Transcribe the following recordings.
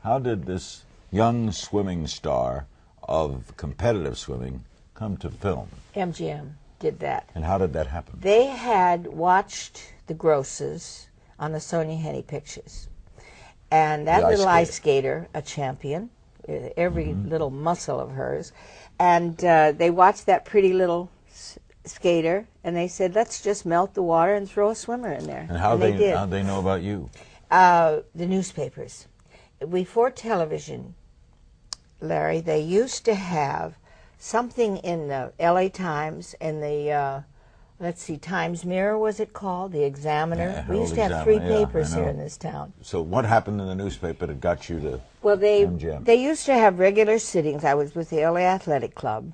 How did this young swimming star of competitive swimming come to film? MGM did that. And how did that happen? They had watched the grosses on the Sonia Henney pictures. And that little ice skater, a champion, every little muscle of hers, and they watched that pretty little skater, and they said, let's just melt the water and throw a swimmer in there. And how'd they know about you? The newspapers. Before television, Larry, they used to have something in the LA Times and the, let's see, Times Mirror was it called? The Examiner. Yeah, we used to have three papers here in this town. So what happened in the newspaper that got you to Well, MGM? they used to have regular sittings. I was with the LA Athletic Club.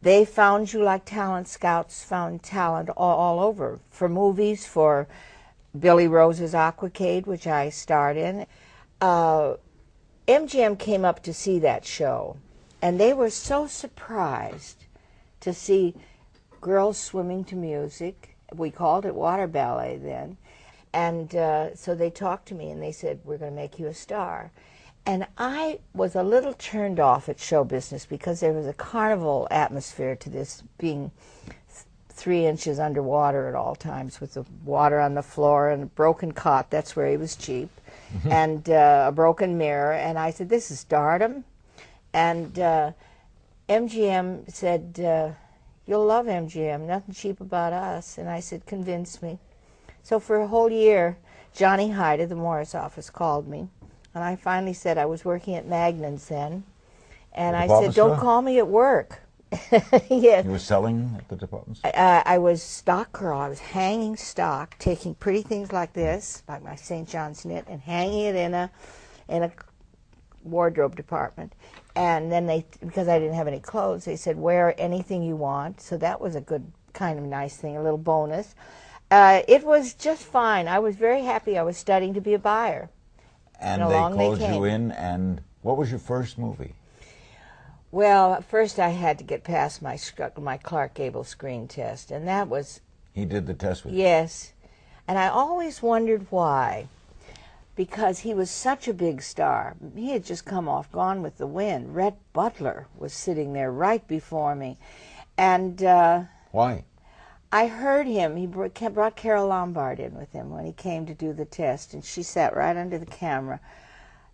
They found you like talent scouts found talent all over, for movies, for Billy Rose's Aquacade, which I starred in. MGM came up to see that show, and they were so surprised to see girls swimming to music. We called it water ballet then. And so they talked to me, and they said, we're going to make you a star. And I was a little turned off at show business because there was a carnival atmosphere to this, being 3 inches underwater at all times with the water on the floor and a broken cot. That's where he was cheap. And a broken mirror. And I said, this is stardom. And MGM said, you'll love MGM, nothing cheap about us. And I said, convince me. So for a whole year, Johnny Hyde of the Morris office called me. And I finally said, I was working at Magnan's then. And I said, don't call me at work. Yes. You were selling at the department store? I was stock girl. I was hanging stock, taking pretty things like this, like my St. John's knit, and hanging it in a wardrobe department. And then they, because I didn't have any clothes, they said, wear anything you want. So that was a good, kind of nice thing, a little bonus. It was just fine. I was very happy. I was studying to be a buyer. And they called you in, and what was your first movie? Well, first I had to get past my Clark Gable screen test, and that was... He did the test with you? Yes. And I always wondered why. Because he was such a big star. He had just come off Gone with the Wind. Rhett Butler was sitting there right before me. And... Why? I heard him. He brought Carol Lombard in with him when he came to do the test, and she sat right under the camera.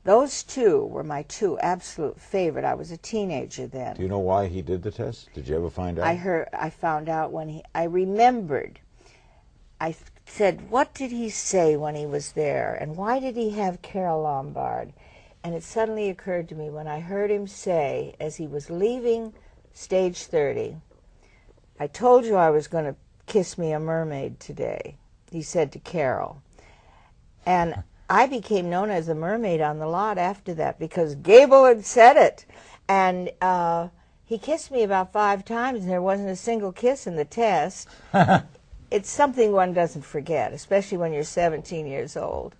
Those two were my two absolute favorite. I was a teenager then. Do you know why he did the test? Did you ever find out? I found out when I remembered. I said, what did he say when he was there, and why did he have Carol Lombard? And it suddenly occurred to me when I heard him say, as he was leaving Stage 30, I told you I was going to kiss me a mermaid today, he said to Carol. And I became known as the mermaid on the lot after that because Gable had said it. And he kissed me about 5 times, and there wasn't a single kiss in the test. It's something one doesn't forget, especially when you're 17 years old.